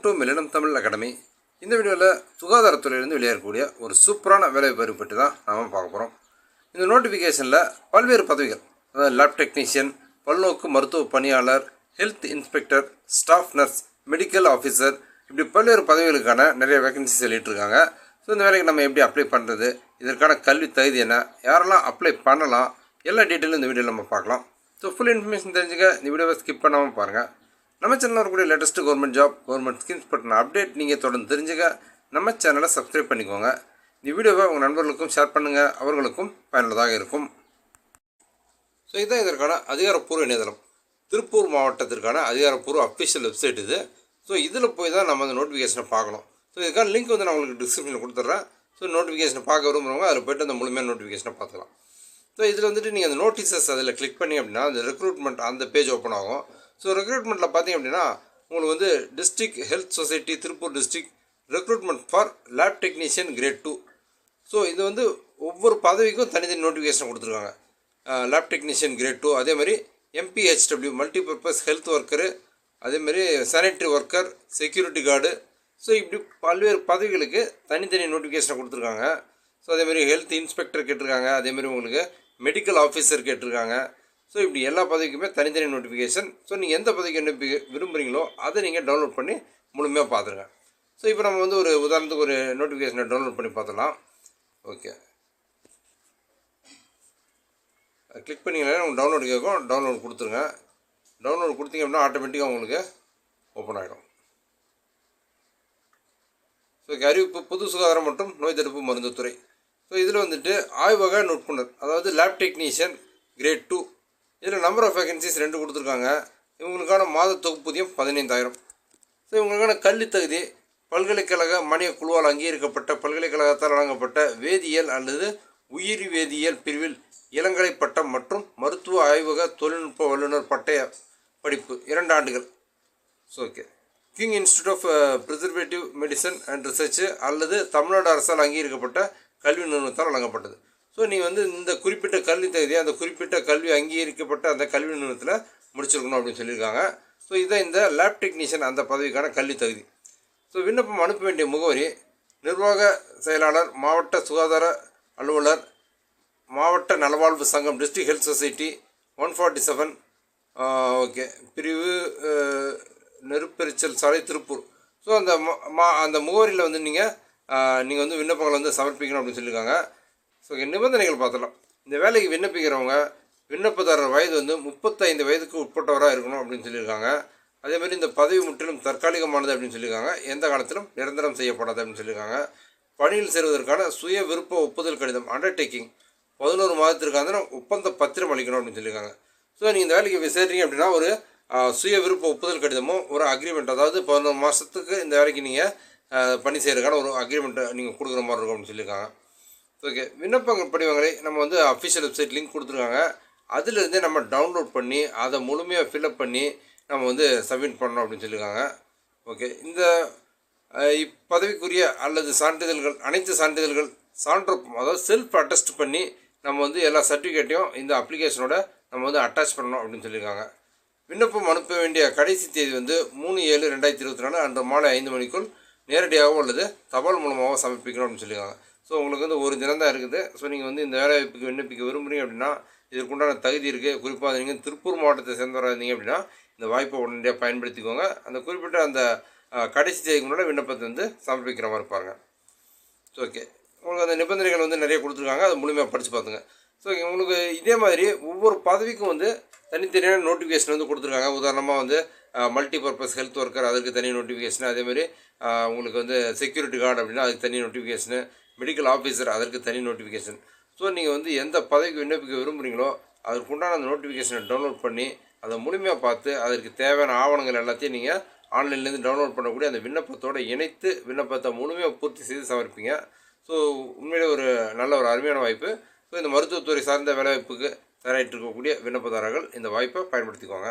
To millennium Tamil academy. இந்த வீடியோவில் சுகாதாரத்துறையிலிருந்து வெளியேறக்கூடிய ஒரு சூப்பரான வேலைவாய்ப்பு பற்றி தான் நாம் பார்க்க போகிறோம். இந்த நோட்டிஃபிகேஷனில் பல்வேறு பதவிகள், அதாவது லேப் டெக்னீஷியன், பல்நோக்கு மருத்துவ பணியாளர், health inspector, staff nurse, medical officer, இப்படி பல்வேறு பதவிகளுக்கான நிறைய வேகன்சி சொல்லிகிட்ருக்காங்க. ஸோ இந்த வேலைக்கு நம்ம எப்படி அப்ளை பண்ணுறது, இதற்கான கல்வி தகுதி என்ன, யாரெல்லாம் அப்ளை பண்ணலாம், எல்லா டீட்டெயிலும் இந்த வீடியோவில் நம்ம பார்க்கலாம். ஸோ ஃபுல் இன்ஃபர்மேஷன் தெரிஞ்சுக்க இந்த வீடியோவை ஸ்கிப் பண்ணாமல் பாருங்கள். நம்ம சேனலில் வரக்கூடிய latest government job, government schemes பற்றின அப்டேட் நீங்கள் தொடர்ந்து தெரிஞ்சுக்க நம்ம சேனலை சப்ஸ்கிரைப் பண்ணிக்கோங்க. இந்த வீடியோவை உங்கள் நண்பர்களுக்கும் ஷேர் பண்ணுங்கள், அவர்களுக்கும் பயனுள்ளதாக இருக்கும். ஸோ இதுதான் இதற்கான அதிகாரப்பூர்வ இணையதளம். திருப்பூர் மாவட்டத்திற்கான அதிகாரப்பூர்வ அஃபிஷியல் வெப்சைட் இது. ஸோ இதில் போய் தான் நம்ம அந்த நோட்டிஃபிகேஷனை பார்க்கணும். ஸோ இதுக்கான லிங்க் வந்து நான் உங்களுக்கு டிஸ்கிரிப்ஷனில் கொடுத்துட்றேன். ஸோ நோட்டிஃபிகேஷனை பார்க்க விரும்புகிறவங்க அதில் போய்ட்டு அந்த முழுமையான நோட்டிஃபிகேஷனை பார்த்துக்கலாம். ஸோ இதில் வந்துட்டு நீங்கள் அந்த நோட்டீஸஸ் அதில் கிளிக் பண்ணி அப்படின்னா அந்த ரெக்ரூட்மெண்ட் அந்த பேஜ் ஓப்பன் ஆகும். ஸோ ரெக்ரூட்மெண்ட்டில் பார்த்தீங்க அப்படின்னா உங்களுக்கு வந்து district health society Tiruppur district recruitment for lab technician grade 2. So இது வந்து ஒவ்வொரு பதவிக்கும் தனித்தனி நோட்டிஃபிகேஷன் கொடுத்துருக்காங்க. லேப் டெக்னீஷியன் கிரேட் 2, அதேமாதிரி MPHW மல்டிபர்பஸ் ஹெல்த் ஒர்க்கரு, அதேமாதிரி sanitary worker, security guard. So இப்படி பல்வேறு பதவிகளுக்கு தனித்தனி நோட்டிஃபிகேஷனை கொடுத்துருக்காங்க. ஸோ அதேமாதிரி ஹெல்த் இன்ஸ்பெக்டர் கேட்டிருக்காங்க, அதேமாதிரி உங்களுக்கு மெடிக்கல் ஆஃபீஸர் கேட்டிருக்காங்க. ஸோ இப்படி எல்லா பதவிக்குமே தனித்தனி நோட்டிஃபிகேஷன். ஸோ நீங்கள் எந்த பதவிக்கு என்ன விரும்புகிறீங்களோ அதை நீங்கள் டவுன்லோட் பண்ணி முழுமையாக பார்த்துருங்க. ஸோ இப்போ நம்ம வந்து ஒரு உதாரணத்துக்கு ஒரு நோட்டிஃபிகேஷனை டவுன்லோட் பண்ணி பார்த்துலாம். ஓகே, கிளிக் பண்ணிங்கன்னா உங்களுக்கு டவுன்லோடு கேட்கும். டவுன்லோட் கொடுத்துருங்க. டவுன்லோட் கொடுத்தீங்க அப்படின்னா ஆட்டோமேட்டிக்காக உங்களுக்கு ஓப்பன் ஆகிடும். ஸோ அறிவிப்பு பொது சுகாதாரம் மற்றும் நோய் தடுப்பு மருந்துத்துறை. ஸோ இதில் வந்துட்டு ஆய்வக நுட்புணர், அதாவது லேப் டெக்னீஷியன் கிரேட் 2. இதில் நம்பர் ஆஃப் வேகன்சிஸ் 2 கொடுத்துருக்காங்க. இவங்களுக்கான மாத தொகுப்பூதியம் 15,000. ஸோ இவங்களுக்கான கல்வி தகுதி பல்கலைக்கழக மானிய குழுவால் அங்கீகரிக்கப்பட்ட பல்கலைக்கழகத்தால் வழங்கப்பட்ட வேதியியல் அல்லது உயிரி வேதியியல் பிரிவில் இளங்கலை பட்டம் மற்றும் மருத்துவ ஆய்வக தொழில்நுட்ப வல்லுநர் பட்டய படிப்பு 2 ஆண்டுகள். So okay, King Institute of preservative medicine and research அல்லது தமிழ்நாடு அரசால் அங்கீகரிக்கப்பட்ட கல்வி நிறுவனத்தால் வழங்கப்பட்டது. ஸோ நீங்கள் வந்து இந்த குறிப்பிட்ட கல்வி தகுதியை அந்த குறிப்பிட்ட கல்வி அங்கீகரிக்கப்பட்ட அந்த கல்வி நிறுவனத்தில் முடிச்சிருக்கணும் அப்படின்னு சொல்லியிருக்காங்க. ஸோ இதான் இந்த லேப் டெக்னீஷியன் அந்த பதவிக்கான கல்வி தகுதி. ஸோ விண்ணப்பம் அனுப்ப வேண்டிய முகவரி நிர்வாக செயலாளர், மாவட்ட சுகாதார அலுவலர், மாவட்ட நலவாழ்வு சங்கம், டிஸ்ட்ரிக்ட் ஹெல்த் சொசைட்டி 147, ஓகே, பிரிவு நெருப்பெரிச்சல் சாலை திருப்பூர். ஸோ அந்த முகவரியில் வந்து நீங்கள் வந்து விண்ணப்பங்களை வந்து சமர்ப்பிக்கணும் அப்படின்னு சொல்லியிருக்காங்க. ஸோ நிபந்தனைகள் பார்த்தலாம். இந்த வேலைக்கு விண்ணப்பிக்கிறவங்க விண்ணப்பதாரர் வயது வந்து 35 வயதுக்கு உட்பட்டவராக இருக்கணும் அப்படின்னு சொல்லியிருக்காங்க. அதேமாதிரி இந்த பதவி முற்றிலும் தற்காலிகமானது அப்படின்னு சொல்லியிருக்காங்க. எந்த காலத்திலும் நிரந்தரம் செய்யப்படாது அப்படின்னு சொல்லியிருக்காங்க. பணியில் சேருவதற்கான சுய விருப்ப ஒப்புதல் கடிதம் அண்டர்டேக்கிங் 11 மாதத்திற்கான ஒப்பந்த பத்திரம் அளிக்கணும் அப்படின்னு சொல்லியிருக்காங்க. ஸோ நீங்கள் இந்த வேலைக்கு சேர்றீங்க அப்படின்னா ஒரு சுய விருப்ப ஒப்புதல் கடிதமும் ஒரு அக்ரிமெண்ட், அதாவது 11 மாதத்துக்கு இந்த வேலைக்கு நீங்கள் பணி செய்கிறதுக்கான ஒரு அக்ரிமெண்ட்டை நீங்கள் கொடுக்குற மாதிரி இருக்கும் அப்படின்னு சொல்லியிருக்காங்க. ஓகே, விண்ணப்பங்கள் படிவங்களை நம்ம வந்து அஃபிஷியல் வெப்சைட் லிங்க் கொடுத்துருக்காங்க. அதிலிருந்தே நம்ம டவுன்லோட் பண்ணி அதை முழுமையாக ஃபில்அப் பண்ணி நம்ம வந்து சப்மிட் பண்ணணும் அப்படின்னு சொல்லியிருக்காங்க. ஓகே, இந்த இப்பதவிக்குரிய அல்லது சான்றிதழ்கள், அனைத்து சான்றிதழ்கள் சான்றொப்பம், அதாவது செல்ஃப் அட்டஸ்ட் பண்ணி நம்ம வந்து எல்லா சர்டிஃபிகேட்டையும் இந்த அப்ளிகேஷனோட நம்ம வந்து அட்டாச் பண்ணணும் அப்படின்னு சொல்லியிருக்காங்க. விண்ணப்பம் அனுப்ப வேண்டிய கடைசி தேதி வந்து 3/7/2024 அன்று மாலை 5 மணிக்குள் நேரடியாகவோ அல்லது தபால் மூலமாகவோ சமர்ப்பிக்கணும் அப்படின்னு சொல்லியிருக்காங்க. ஸோ உங்களுக்கு வந்து ஒரு தினம் தான் இருக்குது. ஸோ நீங்கள் வந்து இந்த வேலைவாய்ப்புக்கு விண்ணப்பிக்க விரும்புகிறீங்க அப்படின்னா இதற்குண்டான தகுதி இருக்குது. குறிப்பாக நீங்கள் திருப்பூர் மாவட்டத்தை சேர்ந்தவராக இருந்தீங்க அப்படின்னா இந்த வாய்ப்பை உடனடியாக பயன்படுத்திக்கோங்க. அந்த குறிப்பிட்ட அந்த கடைசி தேதிக்கு முன்னாடி விண்ணப்பத்தை வந்து சமர்ப்பிக்கிற மாதிரி இருப்பாங்க. ஸோ ஓகே, உங்களுக்கு அந்த நிபந்தனைகள் வந்து நிறைய கொடுத்துருக்காங்க. அதை முழுமையாக படித்து பார்த்துங்க. ஸோ உங்களுக்கு இதே மாதிரி ஒவ்வொரு பதவிக்கும் வந்து தனித்தனியான நோட்டிஃபிகேஷன் வந்து கொடுத்துருக்காங்க. உதாரணமாக வந்து மல்டிபர்பஸ் ஹெல்த் ஒர்க்கர் அதற்கு தனி நோட்டிஃபிகேஷன், அதேமாதிரி உங்களுக்கு வந்து செக்யூரிட்டி கார்டு அப்படின்னா அதுக்கு தனி நோட்டிஃபிகேஷனு, மெடிக்கல் ஆஃபீஸர் அதற்கு தனி நோட்டிஃபிகேஷன். ஸோ நீங்கள் வந்து எந்த பதவிக்கு விண்ணப்பிக்க விரும்புகிறீங்களோ அதற்குண்டான அந்த நோட்டிஃபிகேஷனை டவுன்லோட் பண்ணி அதை முழுமையாக பார்த்து அதற்கு தேவையான ஆவணங்கள் எல்லாத்தையும் நீங்கள் ஆன்லைன்லேருந்து டவுன்லோட் பண்ணக்கூடிய அந்த விண்ணப்பத்தோடு இணைத்து விண்ணப்பத்தை முழுமையாக பூர்த்தி செய்து சமர்ப்பிங்க. ஸோ உண்மையிலே ஒரு நல்ல ஒரு அருமையான வாய்ப்பு. ஸோ இந்த மருத்துவத்துறை சார்ந்த வேலைவாய்ப்புக்கு தயாரிட்டு இருக்கக்கூடிய விண்ணப்பதாரர்கள் இந்த வாய்ப்பை பயன்படுத்திக்கோங்க.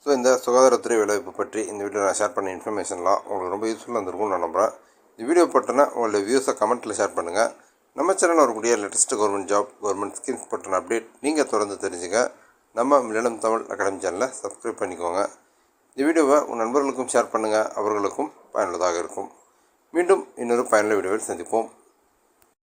ஸோ இந்த சுகாதாரத்துறை வேலைவாய்ப்பு பற்றி இந்த வீடியோ நான் ஷேர் பண்ண இன்ஃபர்மேஷன்லாம் உங்களுக்கு ரொம்ப யூஸ்ஃபுல்லாக இருந்திருக்கும்னு நான் நம்புகிறேன். இந்த வீடியோ பற்றின உங்களோட வியூஸை கமெண்ட்டில் ஷேர் பண்ணுங்கள். நம்ம சேனலில் வரக்கூடிய latest government job, government schemes பற்றின அப்டேட் நீங்கள் தொடர்ந்து தெரிஞ்சுக்க நம்ம மில்லினம் தமிழ் அகாடமி சேனலை சப்ஸ்கிரைப் பண்ணிக்கோங்க. இந்த வீடியோவை உங்கள் நண்பர்களுக்கும் ஷேர் பண்ணுங்கள், அவர்களுக்கும் பயனுள்ளதாக இருக்கும். மீண்டும் இன்னொரு பயனுள்ள வீடியோவில் சந்திப்போம்.